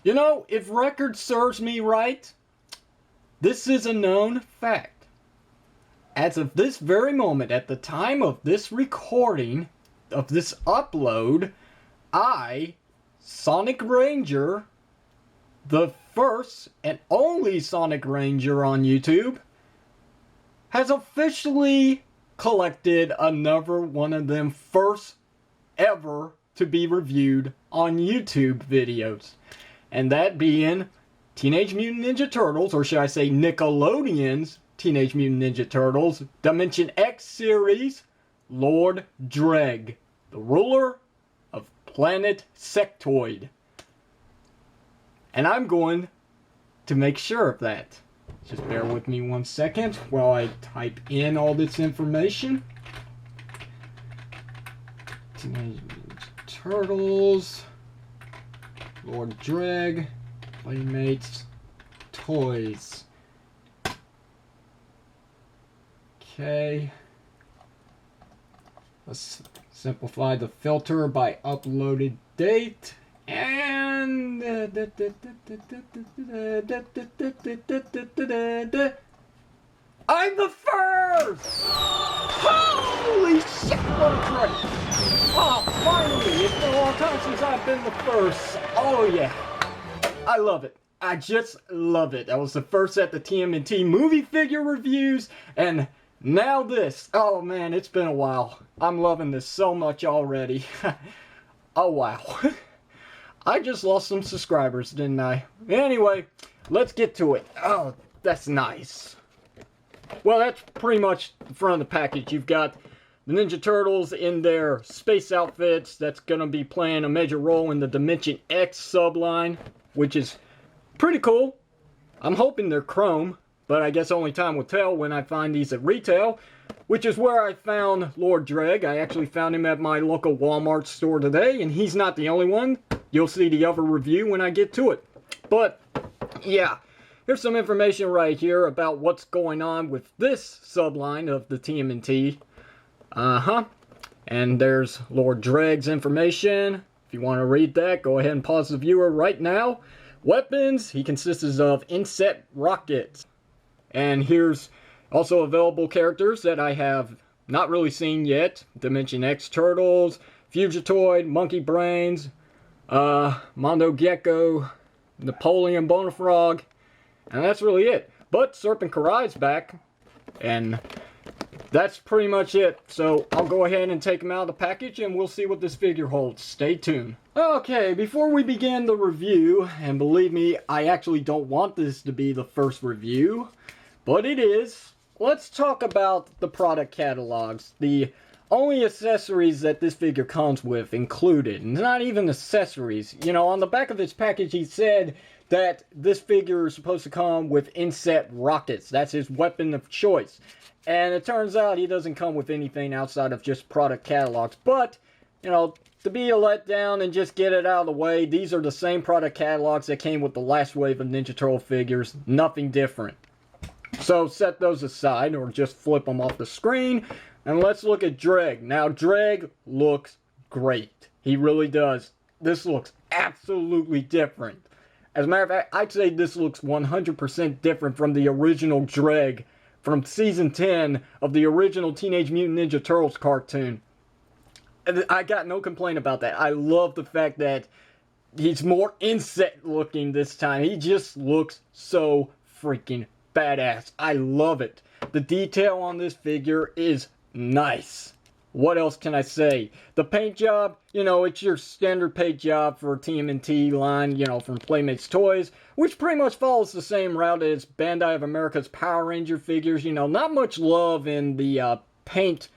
You know, if record serves me right, this is a known fact. As of this very moment, at the time of this recording, of this upload, I, Sonic Ranger, the first and only Sonic Ranger on YouTube, has officially collected another one of them first ever to be reviewed on YouTube videos. And that being Teenage Mutant Ninja Turtles, or should I say Nickelodeon's Teenage Mutant Ninja Turtles Dimension X series, Lord Dregg, the ruler of Planet Sectoid. And I'm going to make sure of that. Just bear with me 1 second while I type in all this information. Teenage Mutant Turtles, Lord Dregg, Playmates, Toys. Okay. Let's simplify the filter by uploaded date. And I'm the first! Holy shit, what a credit! Oh, finally! It's been a long time since I've been the first. Oh yeah. I love it. I just love it. I was the first at the TMNT movie figure reviews, and now this. Oh man, it's been a while. I'm loving this so much already. Oh wow. I just lost some subscribers, didn't I? Anyway, let's get to it. Oh, that's nice. Well, that's pretty much the front of the package. You've got the Ninja Turtles in their space outfits. That's going to be playing a major role in the Dimension X subline, which is pretty cool. I'm hoping they're chrome, but I guess only time will tell when I find these at retail, which is where I found Lord Dregg. I actually found him at my local Walmart store today, and he's not the only one. You'll see the other review when I get to it. But, yeah, here's some information right here about what's going on with this subline of the TMNT. And there's Lord Dregg's information. If you want to read that, go ahead and pause the viewer right now. Weapons, he consists of inset rockets. And here's also available characters that I have not really seen yet. Dimension X Turtles, Fugitoid, Monkey Brains, Mondo Gecko, Napoleon Bonafrog, and that's really it. But Serpent Karai's back, and that's pretty much it. So I'll go ahead and take him out of the package, and we'll see what this figure holds. Stay tuned. Okay, before we begin the review, and believe me, I actually don't want this to be the first review, but it is. Let's talk about the product catalogs. The only accessories that this figure comes with included. Not even accessories. You know, on the back of this package he said that this figure is supposed to come with inset rockets. That's his weapon of choice. And it turns out he doesn't come with anything outside of just product catalogs. But, you know, to be a letdown and just get it out of the way, these are the same product catalogs that came with the last wave of Ninja Turtle figures. Nothing different. So set those aside, or just flip them off the screen. And let's look at Dregg. Now, Dregg looks great. He really does. This looks absolutely different. As a matter of fact, I'd say this looks 100% different from the original Dregg from Season 10 of the original Teenage Mutant Ninja Turtles cartoon. I got no complaint about that. I love the fact that he's more inset looking this time. He just looks so freaking badass. I love it. The detail on this figure is nice. What else can I say? The paint job, you know, it's your standard paint job for TMNT line, you know, from Playmates Toys, which pretty much follows the same route as Bandai of America's Power Ranger figures. You know, not much love in the paint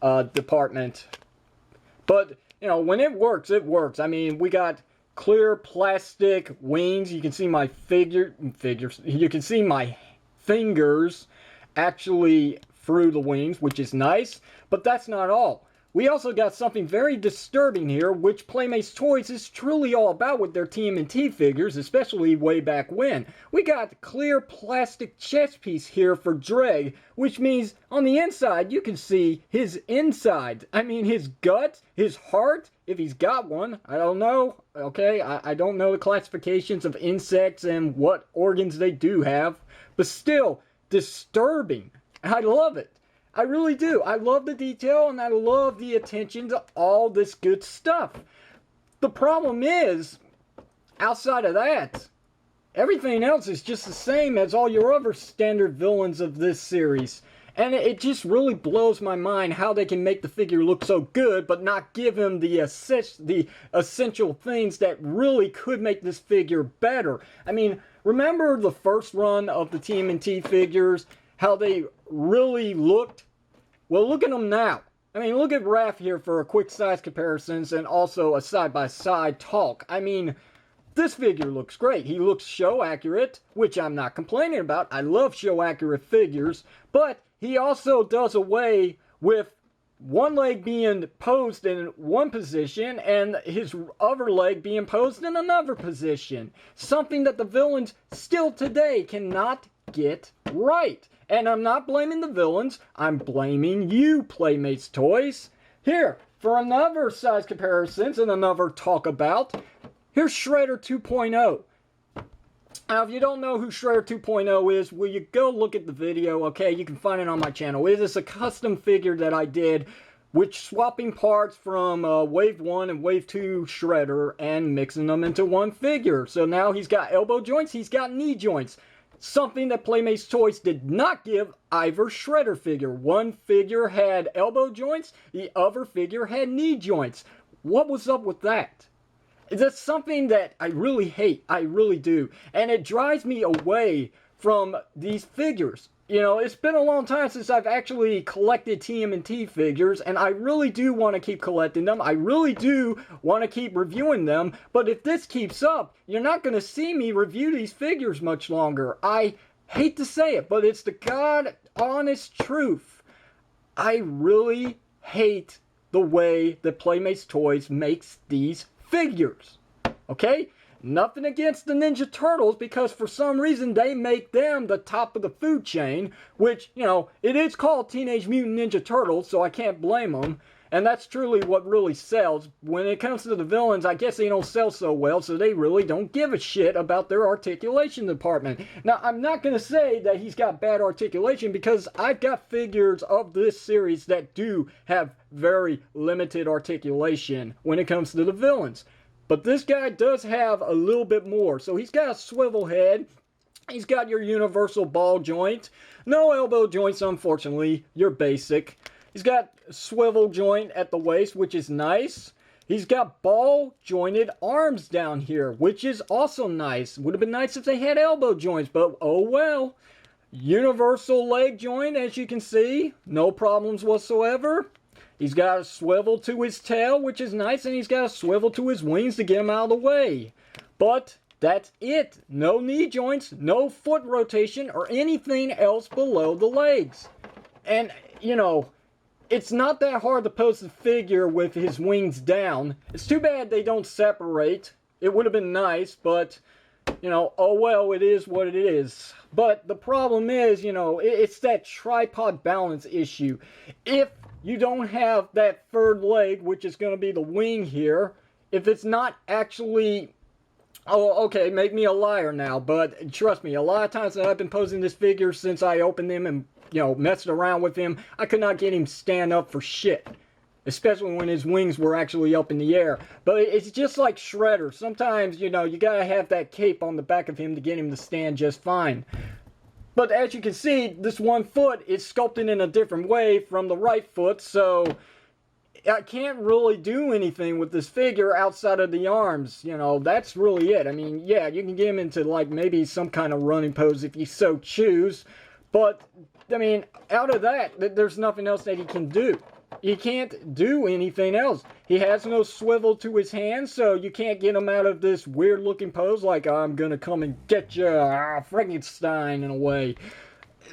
department. But, you know, when it works, it works. I mean, we got clear plastic wings. You can see my you can see my fingers actually through the wings, which is nice. But that's not all. we also got something very disturbing here, which Playmates Toys is truly all about with their TMNT figures, especially way back when. We got clear plastic chest piece here for Dregg, which means on the inside you can see his inside. I mean his gut, his heart, if he's got one. I don't know, okay? I don't know the classifications of insects and what organs they do have, but still, disturbing. I love it. I really do. I love the detail and I love the attention to all this good stuff. The problem is, outside of that, everything else is just the same as all your other standard villains of this series. And it just really blows my mind how they can make the figure look so good, but not give him the essential things that really could make this figure better. I mean, remember the first run of the TMNT figures? How they really looked? Well, look at them now. I mean, look at Raph here for a quick size comparisons and also a side-by-side talk. I mean, this figure looks great. He looks show accurate, which I'm not complaining about. I love show accurate figures, but he also does away with one leg being posed in one position and his other leg being posed in another position. Something that the villains still today cannot get right. And I'm not blaming the villains, I'm blaming you, Playmates Toys. Here, for another size comparisons and another talk about, here's Shredder 2.0. Now, if you don't know who Shredder 2.0 is, will you go look at the video, okay? You can find it on my channel. It is a custom figure that I did, which swapping parts from Wave 1 and Wave 2 Shredder and mixing them into one figure. So now he's got elbow joints, he's got knee joints. Something that Playmates Toys did not give either Shredder figure. One figure had elbow joints, the other figure had knee joints. What was up with that? That's something that I really hate. I really do. And it drives me away from these figures. You know, it's been a long time since I've actually collected TMNT figures, and I really do want to keep collecting them. I really do want to keep reviewing them, but if this keeps up, you're not going to see me review these figures much longer. I hate to say it, but it's the God honest truth. I really hate the way that Playmates Toys makes these figures. Okay? Nothing against the Ninja Turtles, because for some reason they make them the top of the food chain, which, you know, it is called Teenage Mutant Ninja Turtles, so I can't blame them. And that's truly what really sells. When it comes to the villains, I guess they don't sell so well, so they really don't give a shit about their articulation department. Now, I'm not going to say that he's got bad articulation, because I've got figures of this series that do have very limited articulation when it comes to the villains. But this guy does have a little bit more. So he's got a swivel head. He's got your universal ball joint. No elbow joints, unfortunately. You're basic. He's got a swivel joint at the waist, which is nice. He's got ball jointed arms down here, which is also nice. Would have been nice if they had elbow joints, but oh well. Universal leg joint, as you can see. No problems whatsoever. He's got a swivel to his tail, which is nice, and he's got a swivel to his wings to get him out of the way. But that's it. No knee joints, no foot rotation, or anything else below the legs. And, you know, it's not that hard to pose the figure with his wings down. It's too bad they don't separate. It would have been nice, but, you know, oh well, it is what it is. But the problem is, you know, it's that tripod balance issue. If you don't have that third leg, which is going to be the wing here, if it's not actually... Oh, okay, make me a liar now, but trust me, a lot of times that I've been posing this figure since I opened him and, you know, messed around with him, I could not get him stand up for shit. Especially when his wings were actually up in the air. But it's just like Shredder. Sometimes, you know, you gotta have that cape on the back of him to get him to stand just fine. But as you can see, this one foot is sculpted in a different way from the right foot, so I can't really do anything with this figure outside of the arms. You know, that's really it. I mean, yeah, you can get him into, like, maybe some kind of running pose if you so choose. But, I mean, out of that, there's nothing else that he can do. He can't do anything else. He has no swivel to his hands, so you can't get him out of this weird looking pose like I'm gonna come and get you, Frankenstein, in a way.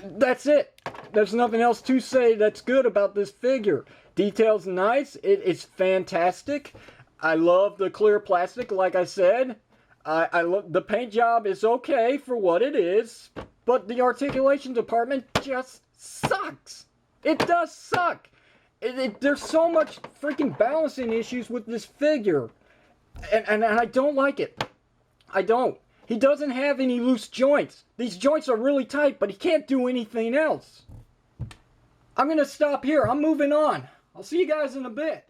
That's it. There's nothing else to say that's good about this figure. Detail's nice. It's fantastic. I love the clear plastic, like I said. I love the paint job is okay for what it is, but the articulation department just sucks. It does suck. There's so much freaking balancing issues with this figure, and I don't like it. I don't. He doesn't have any loose joints. These joints are really tight, but he can't do anything else. I'm gonna stop here. I'm moving on. I'll see you guys in a bit.